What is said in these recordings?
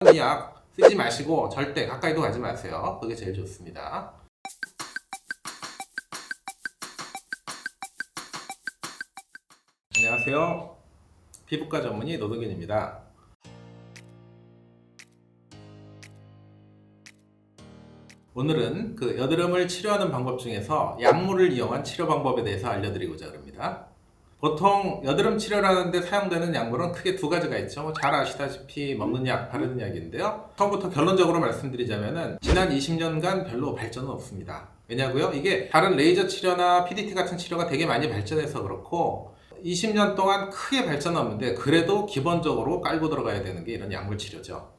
이 약 쓰지 마시고 절대 가까이도 가지 마세요. 그게 제일 좋습니다. 안녕하세요. 피부과 전문의 노동균입니다. 오늘은 그 여드름을 치료하는 방법 중에서 약물을 이용한 치료 방법에 대해서 알려드리고자 합니다. 보통 여드름 치료를 하는데 사용되는 약물은 크게 두 가지가 있죠. 잘 아시다시피 먹는 약, 바르는 약인데요. 처음부터 결론적으로 말씀드리자면은 지난 20년간 별로 발전은 없습니다. 왜냐고요? 이게 다른 레이저 치료나 PDT 같은 치료가 되게 많이 발전해서 그렇고 20년 동안 크게 발전은 없는데 그래도 기본적으로 깔고 들어가야 되는 게 이런 약물 치료죠.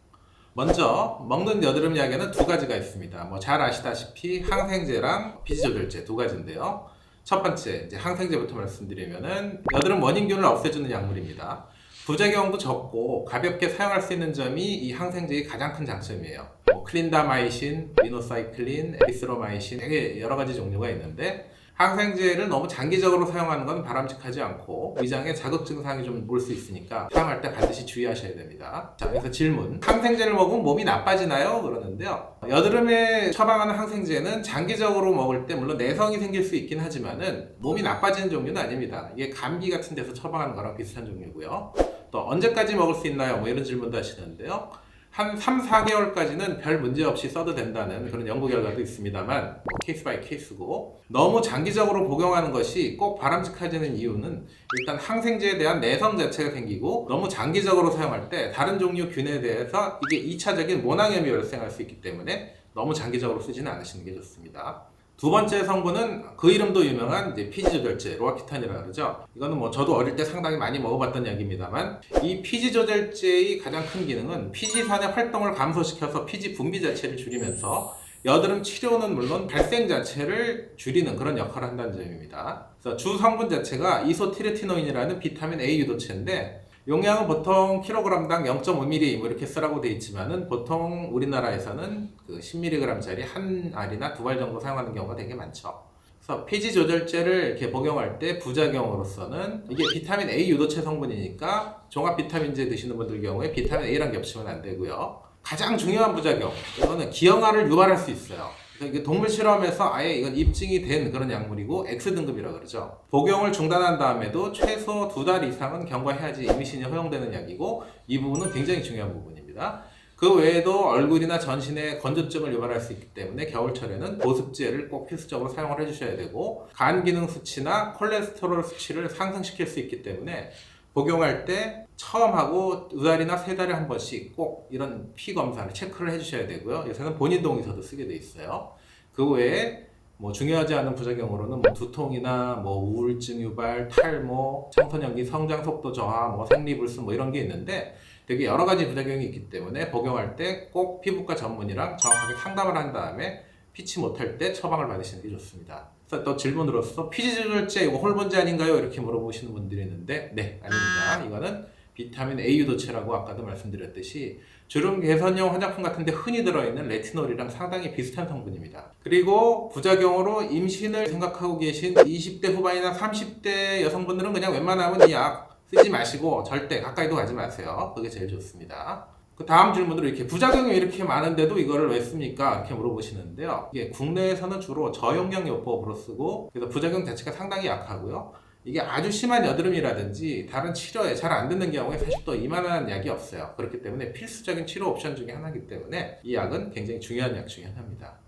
먼저 먹는 여드름 약에는 두 가지가 있습니다. 뭐 잘 아시다시피 항생제랑 피지조절제 두 가지인데요. 첫 번째, 이제 항생제부터 말씀드리면은 여드름 원인균을 없애주는 약물입니다. 부작용도 적고 가볍게 사용할 수 있는 점이 이 항생제의 가장 큰 장점이에요. 뭐 클린다마이신, 미노사이클린, 에리스로마이신 되게 여러 가지 종류가 있는데 항생제를 너무 장기적으로 사용하는 건 바람직하지 않고 위장에 자극 증상이 좀 올 수 있으니까 사용할 때 반드시 주의하셔야 됩니다. 자, 그래서 질문. 항생제를 먹으면 몸이 나빠지나요? 그러는데요. 여드름에 처방하는 항생제는 장기적으로 먹을 때 물론 내성이 생길 수 있긴 하지만은 몸이 나빠지는 종류는 아닙니다. 이게 감기 같은 데서 처방하는 거랑 비슷한 종류고요. 또 언제까지 먹을 수 있나요? 뭐 이런 질문도 하시는데요. 한 3, 4개월까지는 별 문제 없이 써도 된다는 그런 연구 결과도 있습니다만 뭐 케이스 바이 케이스고 너무 장기적으로 복용하는 것이 꼭 바람직하지는 이유는 일단 항생제에 대한 내성 자체가 생기고 너무 장기적으로 사용할 때 다른 종류 균에 대해서 이게 2차적인 모낭염이 발생할 수 있기 때문에 너무 장기적으로 쓰지는 않으시는 게 좋습니다. 두 번째 성분은 그 이름도 유명한 이제 피지조절제, 로아키탄이라고 그러죠. 이거는 뭐 저도 어릴 때 상당히 많이 먹어봤던 약입니다만 이 피지조절제의 가장 큰 기능은 피지산의 활동을 감소시켜서 피지 분비 자체를 줄이면서 여드름 치료는 물론 발생 자체를 줄이는 그런 역할을 한다는 점입니다. 그래서 주 성분 자체가 이소티레티노인이라는 비타민 A 유도체인데 용량은 보통 킬로그램당 0.5mg 뭐 이렇게 쓰라고 되어 있지만은 보통 우리나라에서는 그 10mg짜리 한 알이나 두 알 정도 사용하는 경우가 되게 많죠. 그래서 피지 조절제를 이렇게 복용할 때 부작용으로서는 이게 비타민 A 유도체 성분이니까 종합 비타민제 드시는 분들 경우에 비타민 A랑 겹치면 안 되고요. 가장 중요한 부작용, 이거는 기형아를 유발할 수 있어요. 이게 동물 실험에서 아예 이건 입증이 된 그런 약물이고 X등급이라고 그러죠. 복용을 중단한 다음에도 최소 2달 이상은 경과해야지 임신이 허용되는 약이고 이 부분은 굉장히 중요한 부분입니다. 그 외에도 얼굴이나 전신에 건조증을 유발할 수 있기 때문에 겨울철에는 보습제를 꼭 필수적으로 사용을 해주셔야 되고 간 기능 수치나 콜레스테롤 수치를 상승시킬 수 있기 때문에 복용할 때 처음 하고 2달이나 3달에 한 번씩 꼭 이런 피 검사를 체크를 해주셔야 되고요. 요새는 본인 동의서도 쓰게 돼 있어요. 그 외에 뭐 중요하지 않은 부작용으로는 뭐 두통이나 뭐 우울증 유발, 탈모, 청소년기 성장 속도 저하, 뭐 생리불순 뭐 이런 게 있는데 되게 여러 가지 부작용이 있기 때문에 복용할 때 꼭 피부과 전문의랑 정확하게 상담을 한 다음에 피치 못할 때 처방을 받으시는 게 좋습니다. 그래서 또 질문으로서 피지조절제 이거 호르몬제 아닌가요? 이렇게 물어보시는 분들이 있는데 네, 아닙니다. 이거는 비타민 A 유도체라고 아까도 말씀드렸듯이 주름 개선용 화장품 같은 데 흔히 들어있는 레티놀이랑 상당히 비슷한 성분입니다. 그리고 부작용으로 임신을 생각하고 계신 20대 후반이나 30대 여성분들은 그냥 웬만하면 이 약 쓰지 마시고 절대 가까이도 가지 마세요. 그게 제일 좋습니다. 그 다음 질문으로 이렇게 부작용이 이렇게 많은데도 이거를 왜 씁니까? 이렇게 물어보시는데요. 이게 국내에서는 주로 저용량 요법으로 쓰고 그래서 부작용 자체가 상당히 약하고요. 이게 아주 심한 여드름이라든지 다른 치료에 잘 안 듣는 경우에 사실 또 이만한 약이 없어요. 그렇기 때문에 필수적인 치료 옵션 중에 하나이기 때문에 이 약은 굉장히 중요한 약 중에 하나입니다.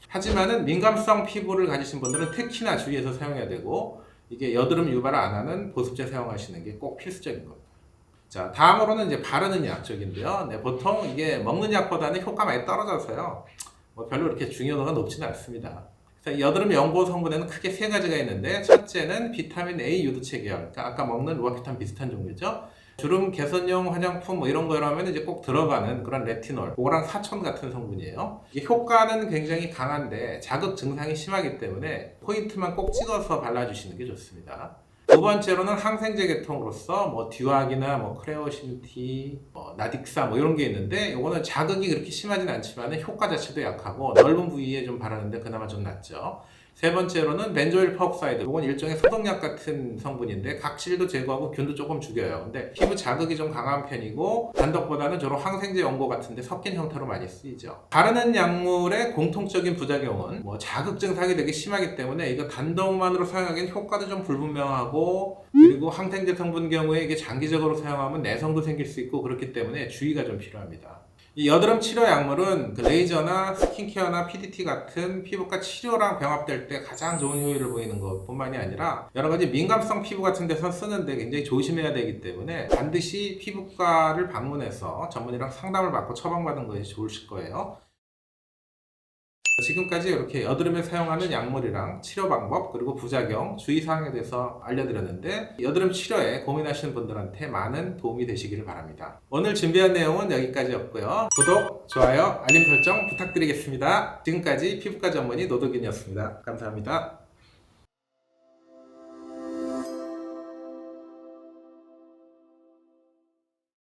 하지만은 민감성 피부를 가지신 분들은 특히나 주의해서 사용해야 되고 이게 여드름 유발을 안 하는 보습제 사용하시는 게 꼭 필수적인 겁니다. 자, 다음으로는 이제 바르는 약 쪽인데요. 네, 보통 이게 먹는 약보다는 효과가 많이 떨어져서요. 뭐 별로 이렇게 중요도가 높지는 않습니다. 그래서 여드름 연고 성분에는 크게 세 가지가 있는데 첫째는 비타민 A 유도체 계열, 그러니까 아까 먹는 로아키탄 비슷한 종류죠. 주름 개선용 화장품 뭐 이런 거라면 이제 꼭 들어가는 그런 레티놀, 오랑 사촌 같은 성분이에요. 이게 효과는 굉장히 강한데 자극 증상이 심하기 때문에 포인트만 꼭 찍어서 발라주시는 게 좋습니다. 두 번째로는 항생제 계통으로서 뭐 듀악이나 뭐 크레오신티, 뭐 나딕사 뭐 이런 게 있는데 이거는 자극이 그렇게 심하진 않지만 효과 자체도 약하고 넓은 부위에 좀 바르는데 그나마 좀 낫죠. 세 번째로는 벤조일 퍼옥사이드. 이건 일종의 소독약 같은 성분인데 각질도 제거하고 균도 조금 죽여요. 근데 피부 자극이 좀 강한 편이고 단독보다는 주로 항생제 연고 같은데 섞인 형태로 많이 쓰이죠. 바르는 약물의 공통적인 부작용은 자극 증상이 되게 심하기 때문에 이거 단독만으로 사용하기엔 효과도 좀 불분명하고, 그리고 항생제 성분 경우에 이게 장기적으로 사용하면 내성도 생길 수 있고 그렇기 때문에 주의가 좀 필요합니다. 이 여드름 치료 약물은 그 레이저나 스킨케어나 PDT 같은 피부과 치료랑 병합될 때 가장 좋은 효율을 보이는 것 뿐만이 아니라 여러 가지 민감성 피부 같은 데서 쓰는데 굉장히 조심해야 되기 때문에 반드시 피부과를 방문해서 전문의랑 상담을 받고 처방받는 것이 좋으실 거예요. 지금까지 이렇게 여드름에 사용하는 약물이랑 치료 방법, 그리고 부작용, 주의사항에 대해서 알려드렸는데 여드름 치료에 고민하시는 분들한테 많은 도움이 되시기를 바랍니다. 오늘 준비한 내용은 여기까지였고요. 구독, 좋아요, 알림 설정 부탁드리겠습니다. 지금까지 피부과 전문의 노덕윤이었습니다. 감사합니다.